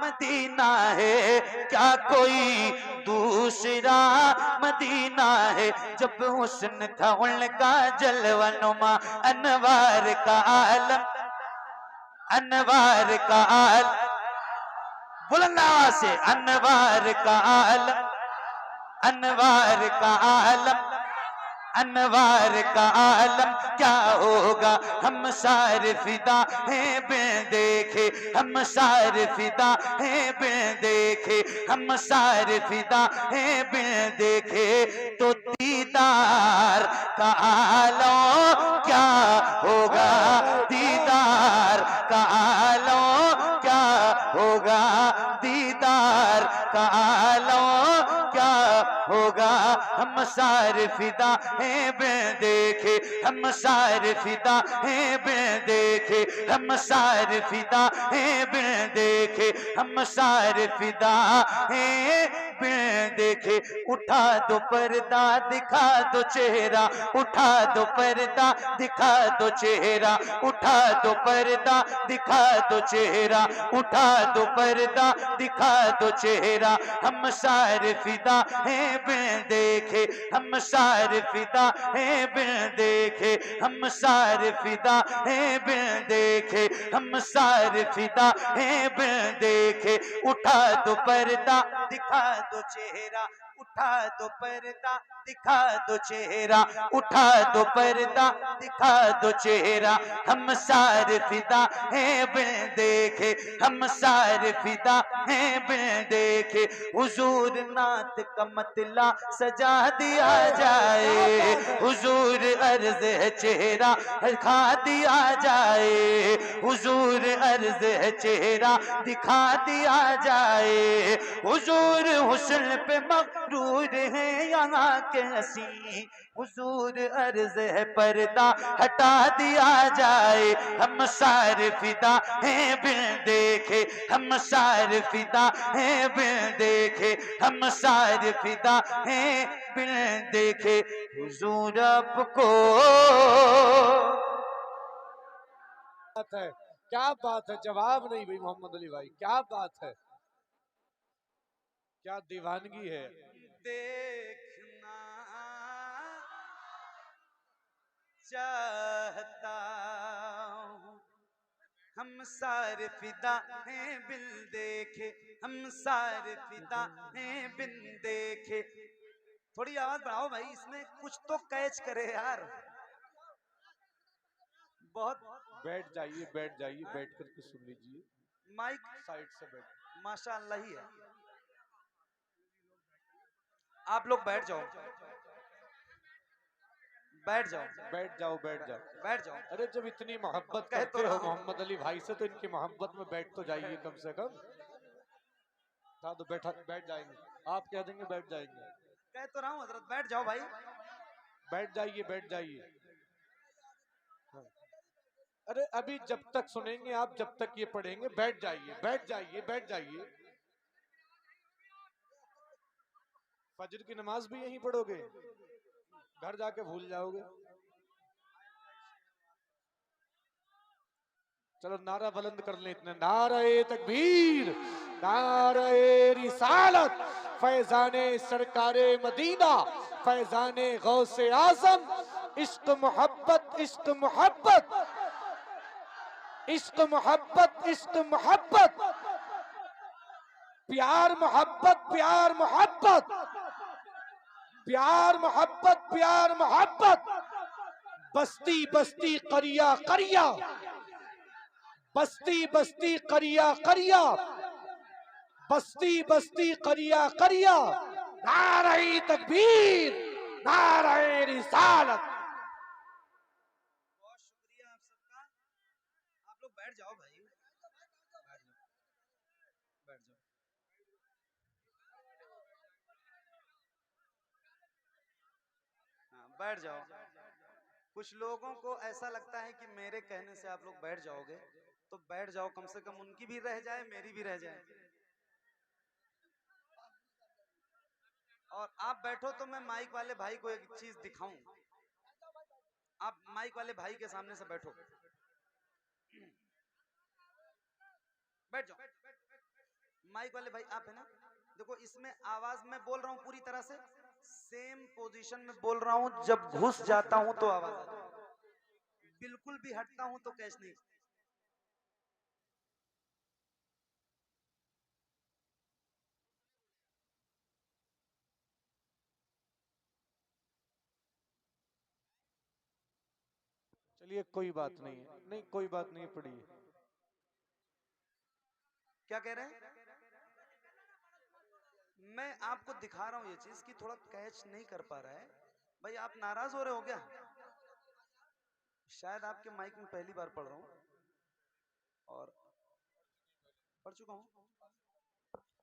Speaker 2: मदीना है, क्या कोई दूसरा मदीना है। जब हुस्न था उनका जलवनुमा, अनवार का आलम, अनवार का आलम, बुलंद आवाज से, अनवार का आलम, अनवार का आलम, अनवार का आलम क्या होगा। हम सारे फिदा हैं बिन देखे, हम सारे फिदा हैं बिन देखे, हम सारे फिदा हैं बिन देखे। तो दीदार का आलम क्या होगा, दीदार का आलम क्या होगा, दीदार का आलम क्या होगा। हम सारे फिदा हैं बिन देखे, हम सारे फिदा हैं बिन देखे, हम सारे फिदा हैं बिन देखे, हम सारे फिदा हैं बिन देखे। उठा दो पर्दा दिखा दो चेहरा, उठा दो पर्दा दिखा दो चेहरा, उठा दो पर्दा दिखा दो चेहरा, उठा दो पर्दा दिखा दो चेहरा। हम सारे फिदा हैं बिन देखे, हम सारे फिदा हैं बिन देखे, हम सारे फिदा हैं बिन देखे, हम सारे फिदा हैं बिन देखे। उठा दो पर्दा दिखा दो चेहरा, उठा दो पर्दा दिखा दो चेहरा, उठा दो पर्दा दिखा दो चेहरा। हम सारे फिदा हैं बिन देखे, हम सारे फिदा हैं बिन देखे। हुजूर नात का मतला सजा दिया जाए, हुजूर अर्ज है चेहरा दिखा दिया जाए, हुजूर अर्ज है चेहरा दिखा दिया जाए। हुजूर हुस्न पे मगरूर है यहाँ के हसी, हुजूर अर्ज है पर्दा हटा दिया जाए। हम सारे फिदा हैं बिन देखे, हम सारे फिदा हैं बिन देखे, हम सारे फिदा हैं बिन देखे। हुजूर आपको
Speaker 3: बात है, क्या बात है, जवाब नहीं भाई मोहम्मद अली भाई, क्या बात है, क्या दीवानगी है।
Speaker 2: देखना चाहता हूँ, हम सारे फिदा हैं बिन देखे, हम सारे फिदा हैं बिन देखे। थोड़ी आवाज बढ़ाओ भाई, इसमें कुछ तो कैच करे यार। बहुत
Speaker 3: बैठ जाइए, बैठ जाइए, बैठ करके सुन लीजिए,
Speaker 2: माइक
Speaker 3: साइड से बैठ।
Speaker 2: माशाअल्लाह ही है। आप लोग बैठ जाओ, बैठ जाओ,
Speaker 3: बैठ जाओ, बैठ जाओ,
Speaker 2: बैठ जाओ।
Speaker 3: अरे जब इतनी मोहब्बत
Speaker 2: कह तो
Speaker 3: करते हो
Speaker 2: रहा हूं।
Speaker 3: मोहम्मद अली भाई से, तो इनकी मोहब्बत में बैठ तो जाइए कम से कम। था तो बैठा, बैठ जाएंगे, आप कह देंगे बैठ जाएंगे।
Speaker 2: कह तो रहा हूँ हजरत, बैठ जाओ भाई।
Speaker 3: बैठ जाइए, बैठ जाइए। हाँ। अरे अभी जब तक सुनेंगे आप, जब तक ये पढ़ेंगे, बैठ जाइए, बैठ जाइए, बैठ जाइए। फजर की नमाज भी यहीं पढ़ोगे, घर जाके भूल जाओगे। चलो नारा बुलंद कर ले इतने, नारे तकबीर, नारे रिसालत, फैजाने सरकारे मदीना, फैजाने गौसे आजम, इश्क मोहब्बत, इश्क मोहब्बत, इश्क मोहब्बत, इश्क मोहब्बत, प्यार मोहब्बत, प्यार मोहब्बत, प्यार मोहब्बत, प्यार मोहब्बत, बस्ती बस्ती करिया करिया, बस्ती बस्ती करिया करिया, बस्ती बस्ती करिया करिया, नारे तकबीर, नारे रिसालत।
Speaker 2: बहुत शुक्रिया आप सबका। आप लोग बैठ जाओ भाई, बैठ जाओ। हाँ, बैठ जाओ। कुछ लोगों को ऐसा लगता है कि मेरे कहने से आप लोग बैठ जाओगे, तो बैठ जाओ, कम से कम उनकी भी रह जाए, मेरी भी रह जाए। और आप बैठो तो मैं माइक वाले भाई को एक चीज दिखाऊं। आप माइक वाले भाई के सामने से बैठो, बैठ जाओ। माइक वाले भाई आप है ना, देखो इसमें आवाज मैं बोल रहा हूं पूरी तरह से सेम पोजीशन में बोल रहा हूं, जब घुस जाता हूं तो आवाज आती है, बिल्कुल भी हटता हूं तो कैच नहीं।
Speaker 3: चलिए कोई बात नहीं है, नहीं कोई बात नहीं, पढ़िए।
Speaker 2: क्या कह रहे हैं? मैं आपको दिखा रहा हूं ये चीज कि थोड़ा कैच नहीं कर पा रहा है भाई। आप नाराज हो रहे हो क्या? शायद आपके माइक में पहली बार पढ़ रहा हूं और पढ़ चुका हूं।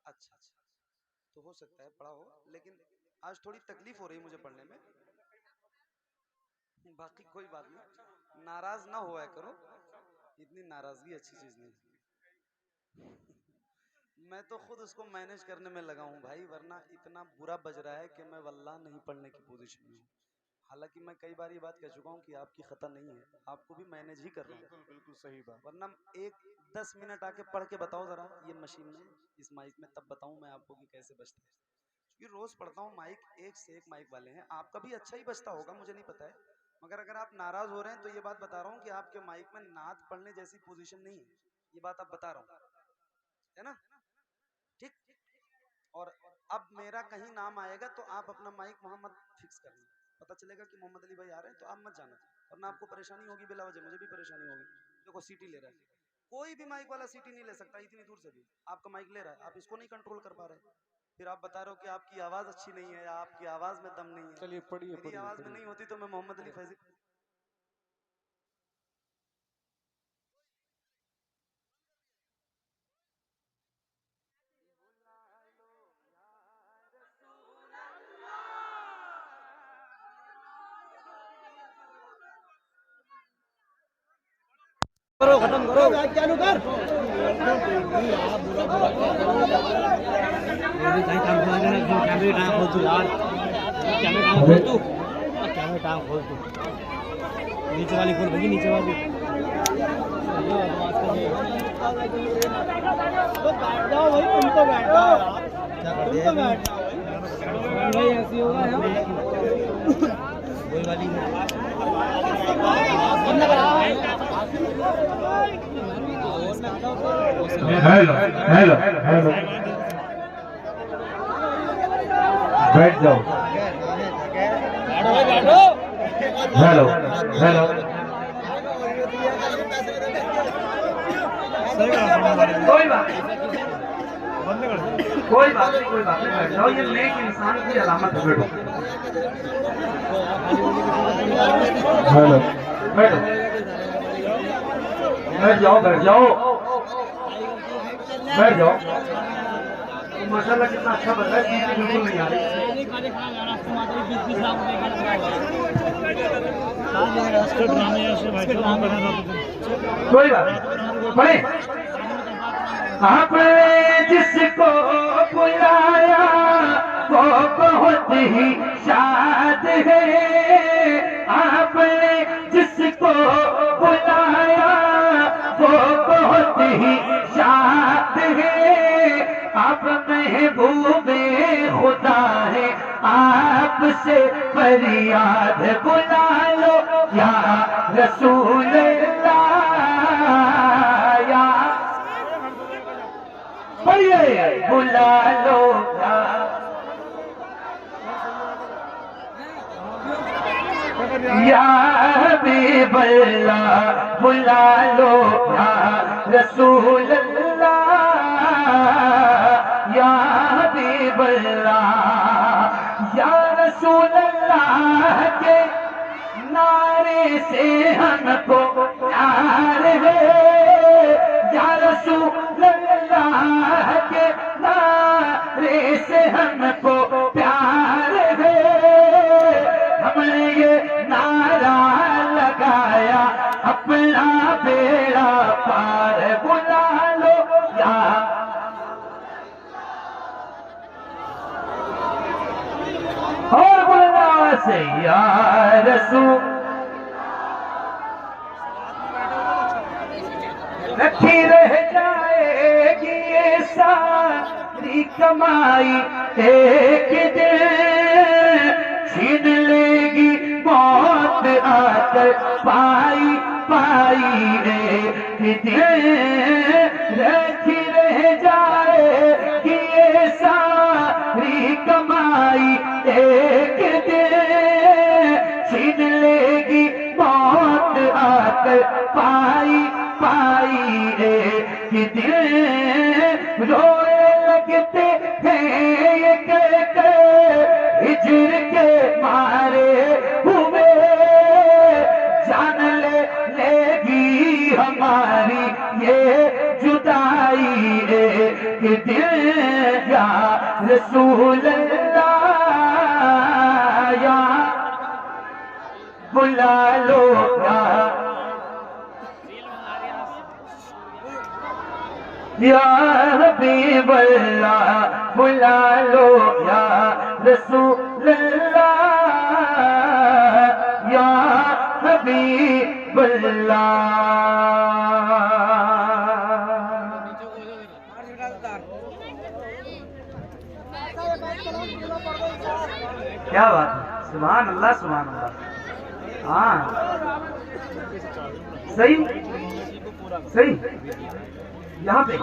Speaker 2: अच्छा अच्छा, तो हो सकता है पढ़ा हो, लेकिन आज थोड़ी तकलीफ हो रही है मुझे पढ़ने में। बाकी कोई बात नहीं, नाराज ना हुआ करो, इतनी नाराजगी अच्छी चीज नहीं। मैं तो खुद उसको मैनेज करने में लगा हूँ भाई, वरना इतना बुरा बज रहा है कि मैं वल्लाह नहीं पढ़ने की पोजीशन में हूँ। हालांकि मैं कई बार ये बात कह चुका हूँ कि आपकी खता नहीं है, आपको भी मैनेज ही कर रहा हूँ।
Speaker 3: बिल्कुल बिल्कुल सही बात।
Speaker 2: वरना एक 10 मिनट आके पढ़ के बताओ जरा ये मशीन में, इस माइक में, तब बताऊँ मैं आपको कि कैसे बजता है। क्योंकि रोज पढ़ता हूँ माइक, एक से एक माइक वाले हैं। आपका भी अच्छा ही बजता होगा, मुझे नहीं पता है, मगर अगर आप नाराज हो रहे हैं तो ये बात बता रहा हूँ कि आपके माइक में नाद पढ़ने जैसी पोजीशन नहीं है, ये बात आप बता रहा हूँ, है ना? ठीक। और अब मेरा कहीं नाम आएगा तो आप अपना माइक वहां मत फिक्स करना, पता चलेगा कि मोहम्मद अली भाई आ रहे हैं तो आप मत जाना, वरना आपको परेशानी होगी बिला वजह, मुझे भी परेशानी होगी। देखो सीटी ले रहा है, कोई भी माइक वाला सीटी नहीं ले सकता इतनी दूर से भी। आपका माइक ले रहा है, आप इसको नहीं कंट्रोल कर पा रहे, फिर आप बता रहे हो कि आपकी आवाज अच्छी नहीं है या आपकी आवाज में दम नहीं है।
Speaker 3: चलिए पढ़िए
Speaker 2: मेरी
Speaker 3: पढ़िए
Speaker 2: आवाज में नहीं होती तो मैं मोहम्मद अली फैजी।
Speaker 4: करो, खत्म करो, चालू कर। कैमरे टांग खोल तू यार, कैमरे टांग खोल तू, कैमरे टांग खोल तू, नीचे वाली खोल भैया, नीचे वाली। तो बैठ जाओ भाई, तुम तो बैठ जाओ, तुम तो बैठ जाओ भाई, ऐसी होगा यार वही वाली
Speaker 5: हेलो हेलो हेलो, बैठ जाओ। हेलो हेलो, कोई बात नहीं, कोई बात नहीं, कोई बात नहीं, बैठ जाओ। ये नेक इंसान की अलामत है, बैठो। हेलो बैठो, बैठ जाओ, बैठ जाओ, बैठ जाओ। माशाल्लाह कितना अच्छा बन रहा है, सीटी बिल्कुल नहीं आ रही। कोई बात नहीं, पढ़े। आपने जिसको बुलाया वो बहुत ही शाद है, आपने जिसको बुलाया वो ही शाद है, आप महबूबे खुदा है, आपसे फरियाद बुला लो या रसूल अल्लाह, या पढ़िए बुला लो या हबीब अल्लाह, बुला लो या रसूल अल्लाह, या हबीब अल्लाह, या रसूल अल्लाह के नारे से हमको प्यार है, या रसूल अल्लाह के नारे से हमको प्यार है, हमने ये नारा लगाया अपना बेड़ा पार, बुला लो या और बुला से या रसूल, रखी रह जाएगी ये सारी कमाई, एक दिन छीन लेगी मौत आकर पाई पाई, एक दिन रखी रह जाएगी ये सारी कमाई, एक दिन छीन लेगी मौत आकर पाई पाई, एक दिन रोए लगते हैं ये कहकर हिजर के मारे हुए, जान लेगी हमारी ये जुदाई, एक दिन या रसूल अल्लाह, या बुला लो या हबीब अल्लाह, बुला लो या रसूल अल्लाह, या हबीब अल्लाह। क्या बात है, सुभान अल्लाह सुभान अल्लाह। हाँ सही सही, यहाँ पे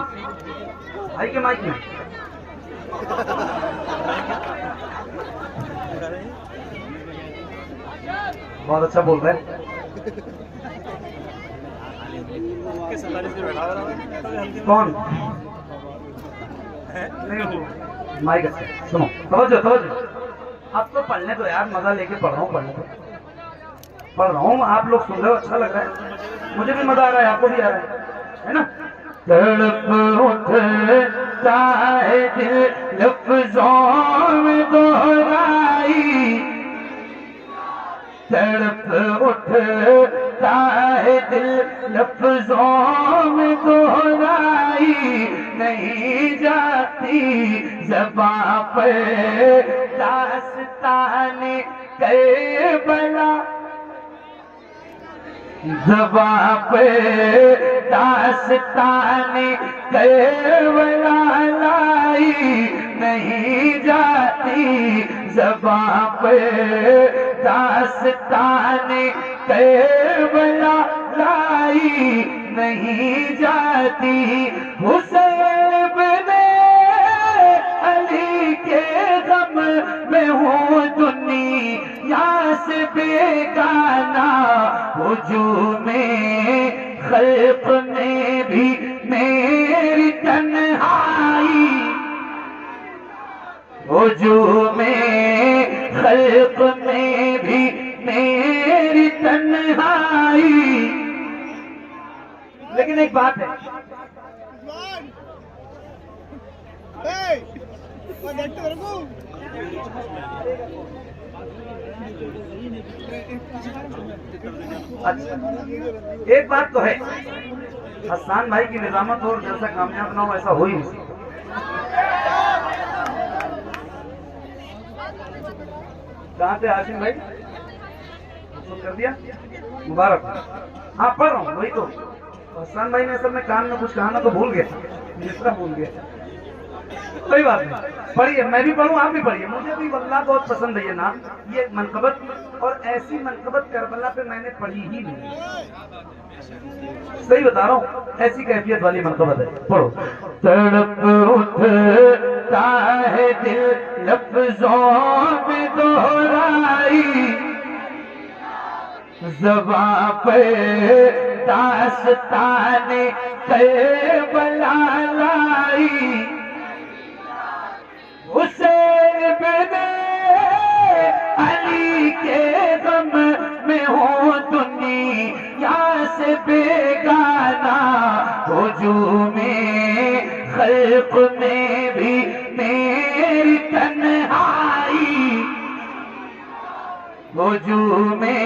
Speaker 5: भाई के माइक में बहुत अच्छा बोल रहे हैं। कौन नहीं माइक अच्छा, सुनो समझो समझो, अब तो पढ़ने दो यार, मजा लेके पढ़ रहा हूँ, पढ़ रहा हूँ, आप लोग सुन रहे हो, अच्छा लग रहा है, मुझे भी मजा आ रहा है, आपको भी आ रहा है ना। तड़प उठता है दिल लफ्जों में दोहराई, तड़प उठता है दिल लफ्जों में दोहराई, नहीं जाती ज़बां पर दास्ताने करबला, ज़बां पे दास्ताने करबला लाई, नहीं जाती ज़बां पे दास्ताने करबला लाई, नहीं जाती हुसैन बिने अली के गम में हूँ दुनिया से बेगाना, हुजूमे खल्क में भी मेरी तन्हाई, हुजूमे खल्क में भी मेरी तन्हाई। लेकिन एक बात है, अच्छा एक बात तो है, हसन भाई की निजामत और जैसा कामयाब ना हो ऐसा हो ही नहीं। कहाँ थे हाशिम भाई, कर दिया मुबारक। हाँ पढ़ रहा हूँ, वही तो हसन भाई ने सब में कान में कुछ कहा ना तो भूल गया, मिश्रा भूल गया, कोई बात नहीं। पढ़िए, मैं भी पढ़ूं, आप भी पढ़िए। मुझे भी वल्लाह बहुत पसंद है ये नाम, ये मनकबत, और ऐसी मनकबत करबला पे मैंने पढ़ी ही नहीं, सही बता रहा हूँ, ऐसी कैफियत वाली मनकबत है। पढ़ो।
Speaker 6: तड़प उठता है दिल लफ्जों में दोहराई, ज़बां पे दास्ताने करबला लाई, हुसैन बिन अली के गम में हो दुनिया से बेगाना, हुजूमे खल्क में भी मेरी तन्हाई, हुजूमे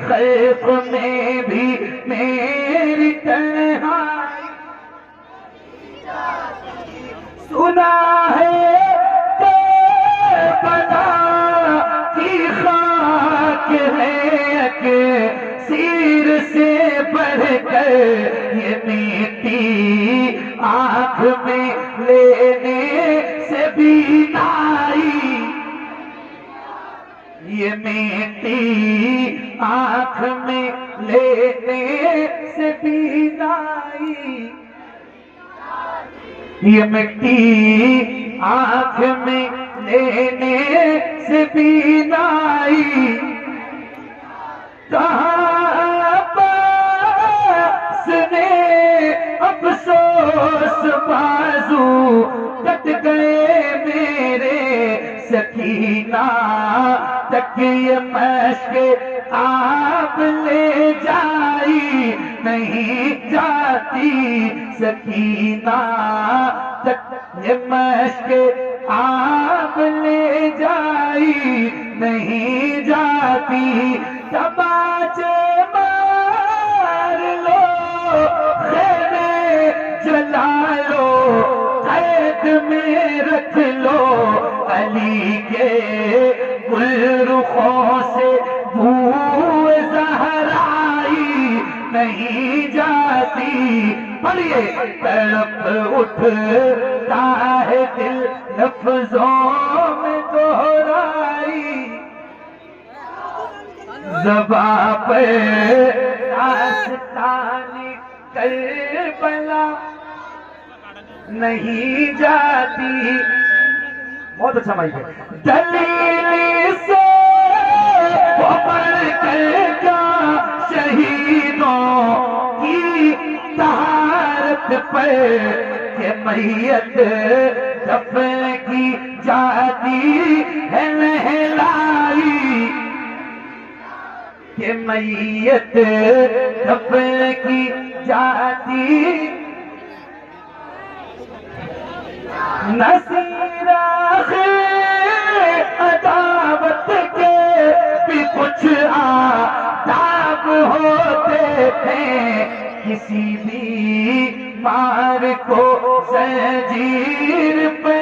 Speaker 6: खल्क में भी मेरी तन्हाई, सुना है करबला की खाक है कि सिर से बढ़कर ये मीठी आंख में लेने से भी नाई, ये मीठी आंख में लेने से भी नाई, ये मिट्टी आंख में लेने से भी नाई, कहाँ पास ने अफसोस बाजू कट गए मेरे, सकीना तक ये मश्क आप ले जाई, नहीं जाती सकीना तक ये मश्क आप ले जाई, नहीं जाती, तमाचे मार लो, खेमे जला लो, कैद में रख लो, अली के गुलरुखों से बू ज़हराई नहीं जाती। पढ़िए। तड़प उठता है दिल लफ्जों में दोहराई, ज़बां पे दास्ताने करबला नहीं जाती।
Speaker 5: बहुत अच्छा माइक है।
Speaker 6: दलील से वो बढ़कर क्या शहीदों की तहारत पर के मैयत दफन की जाती है नहलाई, के मैयत दफन की जाती नसीरा अदावत के भी कुछ आदाब होते थे, किसी भी मार को जंजीर पे